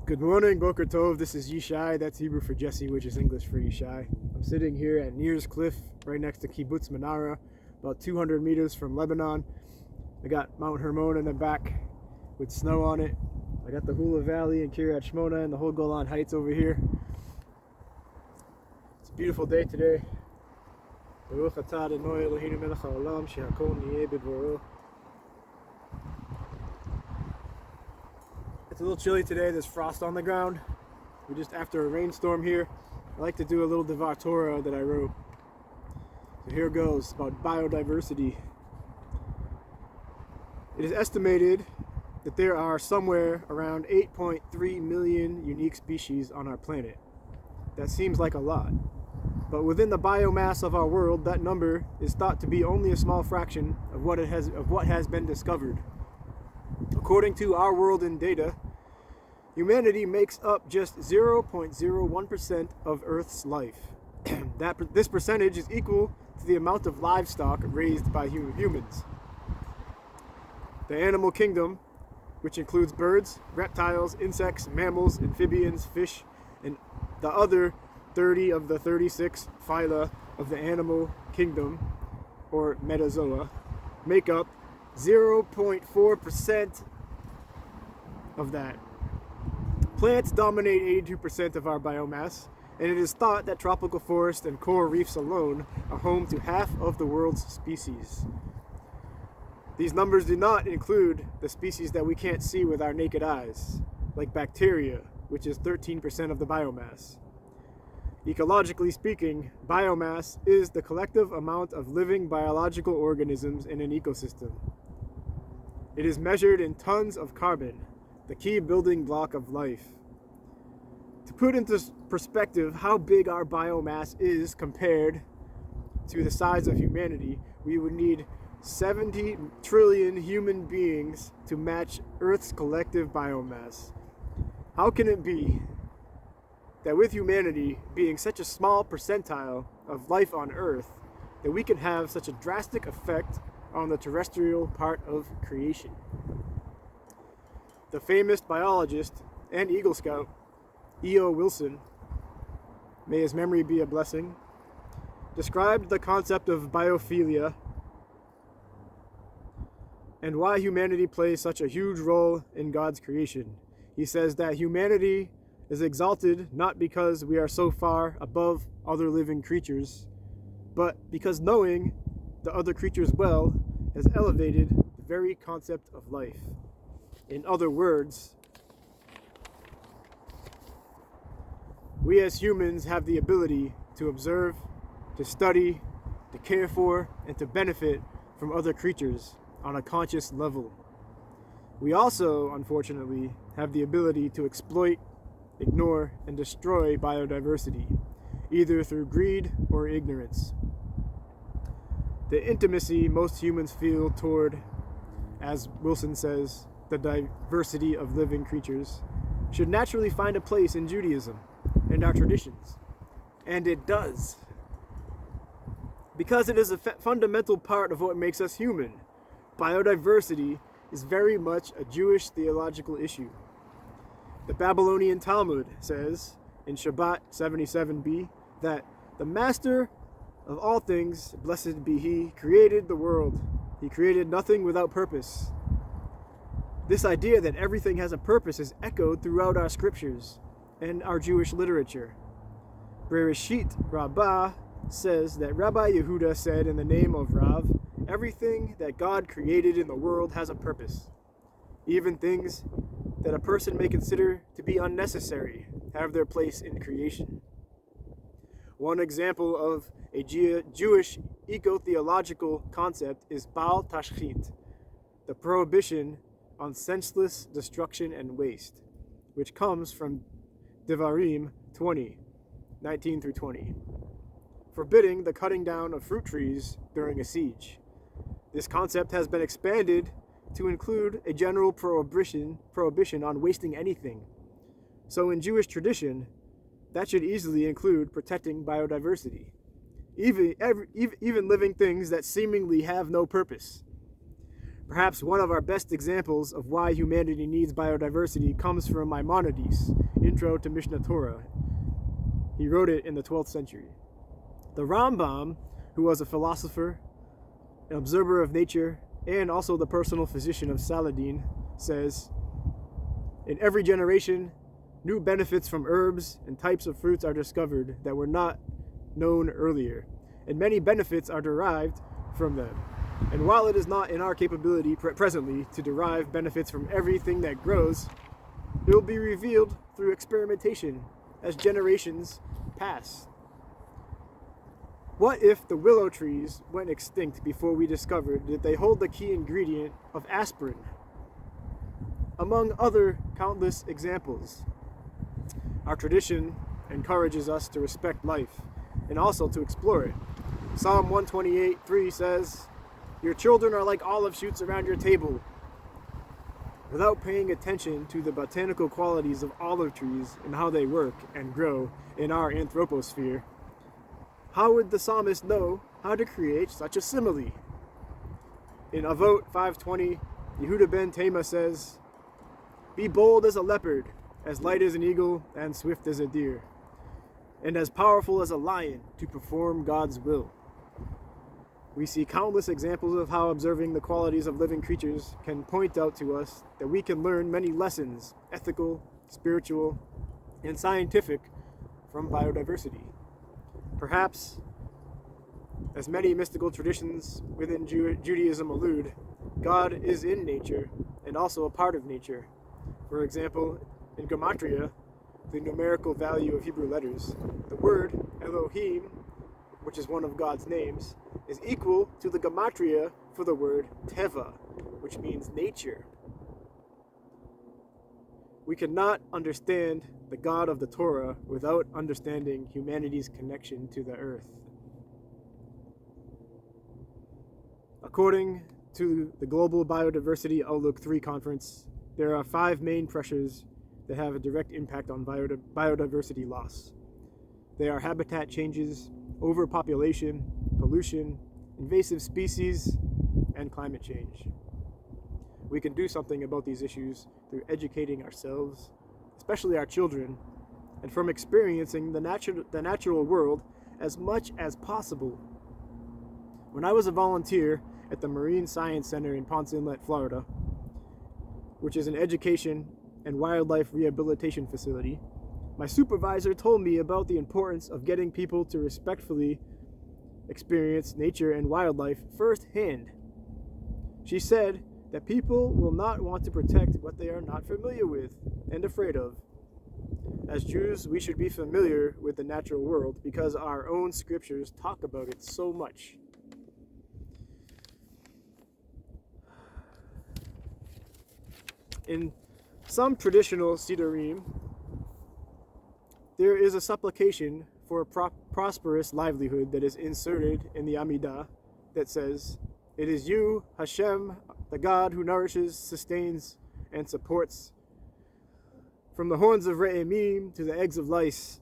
Good morning, Boker Tov. This is Yishai. That's Hebrew for Jesse, which is English for Yishai. I'm sitting here at Nir's Cliff, right next to Kibbutz Menara, about 200 meters from Lebanon. I got Mount Hermon in the back with snow on it. I got the Hula Valley and Kiryat Shmona and the whole Golan Heights over here. It's a beautiful day today. Baruch atah Adonai Eloheinu melech haolam shehakol niyeh bidvaro. It's a little chilly today. There's frost on the ground. We're just after a rainstorm here. I like to do a little Dvar Torah that I wrote. So here goes, about biodiversity. It is estimated that there are somewhere around 8.3 million unique species on our planet. That seems like a lot. But within the biomass of our world, that number is thought to be only a small fraction of what has been discovered. According to Our World in Data, humanity makes up just 0.01% of Earth's life. This percentage is equal to the amount of livestock raised by humans. The animal kingdom, which includes birds, reptiles, insects, mammals, amphibians, fish, and the other 30 of the 36 phyla of the animal kingdom, or metazoa, make up 0.4% of that. Plants dominate 82% of our biomass, and it is thought that tropical forests and coral reefs alone are home to half of the world's species. These numbers do not include the species that we can't see with our naked eyes, like bacteria, which is 13% of the biomass. Ecologically speaking, biomass is the collective amount of living biological organisms in an ecosystem. It is measured in tons of carbon, the key building block of life. To put into perspective how big our biomass is compared to the size of humanity, we would need 70 trillion human beings to match Earth's collective biomass. How can it be that with humanity being such a small percentile of life on Earth, that we can have such a drastic effect on the terrestrial part of creation? The famous biologist and Eagle Scout, E.O. Wilson, may his memory be a blessing, described the concept of biophilia and why humanity plays such a huge role in God's creation. He says that humanity is exalted not because we are so far above other living creatures, but because knowing the other creatures well has elevated the very concept of life. In other words, we as humans have the ability to observe, to study, to care for, and to benefit from other creatures on a conscious level. We also, unfortunately, have the ability to exploit, ignore, and destroy biodiversity, either through greed or ignorance. The intimacy most humans feel toward, as Wilson says, the diversity of living creatures, should naturally find a place in Judaism and our traditions. And it does. Because it is a fundamental part of what makes us human. Biodiversity is very much a Jewish theological issue. The Babylonian Talmud says in Shabbat 77b that the master of all things, blessed be he, created the world. He created nothing without purpose. This idea that everything has a purpose is echoed throughout our scriptures and our Jewish literature. Bereshit Rabbah says that Rabbi Yehuda said in the name of Rav, everything that God created in the world has a purpose. Even things that a person may consider to be unnecessary have their place in creation. One example of a Jewish eco-theological concept is Bal Tashchit, the prohibition on senseless destruction and waste, which comes from Devarim 20, 19 through 20, forbidding the cutting down of fruit trees during a siege. This concept has been expanded to include a general prohibition on wasting anything. So in Jewish tradition, that should easily include protecting biodiversity, even living things that seemingly have no purpose. Perhaps one of our best examples of why humanity needs biodiversity comes from Maimonides' Intro to Mishnah Torah. He wrote it in the 12th century. The Rambam, who was a philosopher, an observer of nature, and also the personal physician of Saladin, says, "In every generation, new benefits from herbs and types of fruits are discovered that were not known earlier, and many benefits are derived from them. And while it is not in our capability presently to derive benefits from everything that grows, it will be revealed through experimentation as generations pass. What if the willow trees went extinct before we discovered that they hold the key ingredient of aspirin?" Among other countless examples, our tradition encourages us to respect life and also to explore it. Psalm 128:3 says, "Your children are like olive shoots around your table." Without paying attention to the botanical qualities of olive trees and how they work and grow in our anthroposphere, how would the psalmist know how to create such a simile? In Avot 5:20, Yehuda ben Tema says, "Be bold as a leopard, as light as an eagle, and swift as a deer, and as powerful as a lion to perform God's will." We see countless examples of how observing the qualities of living creatures can point out to us that we can learn many lessons, ethical, spiritual, and scientific, from biodiversity. Perhaps, as many mystical traditions within Judaism allude, God is in nature and also a part of nature. For example, in Gematria, the numerical value of Hebrew letters, the word Elohim, which is one of God's names, is equal to the Gematria for the word Teva, which means nature. We cannot understand the God of the Torah without understanding humanity's connection to the earth. According to the Global Biodiversity Outlook 3 conference, there are 5 main pressures that have a direct impact on biodiversity loss. They are habitat changes, overpopulation, pollution, invasive species, and climate change. We can do something about these issues through educating ourselves, especially our children, and from experiencing the natural world as much as possible. When I was a volunteer at the Marine Science Center in Ponce Inlet, Florida, which is an education and wildlife rehabilitation facility, my supervisor told me about the importance of getting people to respectfully experience nature and wildlife firsthand. She said that people will not want to protect what they are not familiar with and afraid of. As Jews, we should be familiar with the natural world because our own scriptures talk about it so much. In some traditional Siddurim, there is a supplication for a prosperous livelihood that is inserted in the Amidah that says, "It is you, Hashem, the God who nourishes, sustains, and supports. From the horns of Re'emim to the eggs of lice."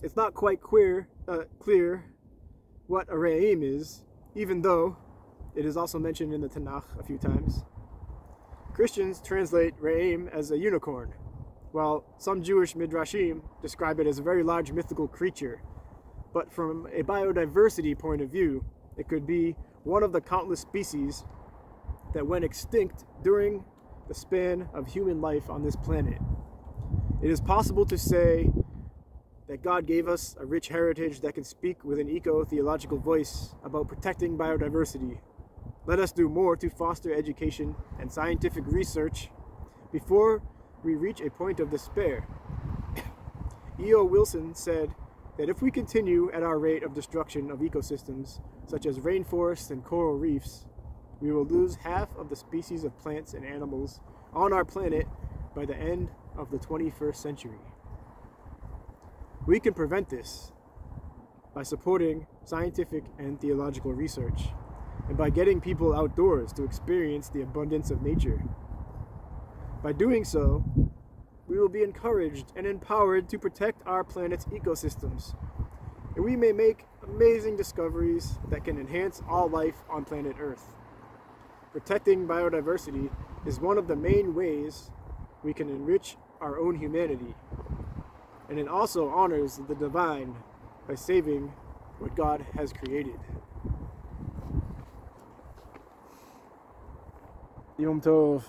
It's not quite clear what a Re'em is, even though it is also mentioned in the Tanakh a few times. Christians translate Re'em as a unicorn, while some Jewish midrashim describe it as a very large mythical creature. But from a biodiversity point of view, it could be one of the countless species that went extinct during the span of human life on this planet. It is possible to say that God gave us a rich heritage that can speak with an eco-theological voice about protecting biodiversity. Let us do more to foster education and scientific research before we reach a point of despair. E.O. Wilson said that if we continue at our rate of destruction of ecosystems, such as rainforests and coral reefs, we will lose half of the species of plants and animals on our planet by the end of the 21st century. We can prevent this by supporting scientific and theological research, and by getting people outdoors to experience the abundance of nature. By doing so, we will be encouraged and empowered to protect our planet's ecosystems, and we may make amazing discoveries that can enhance all life on planet Earth. protecting biodiversity is one of the main ways we can enrich our own humanity. And it also honors the divine by saving what God has created. Yom Tov.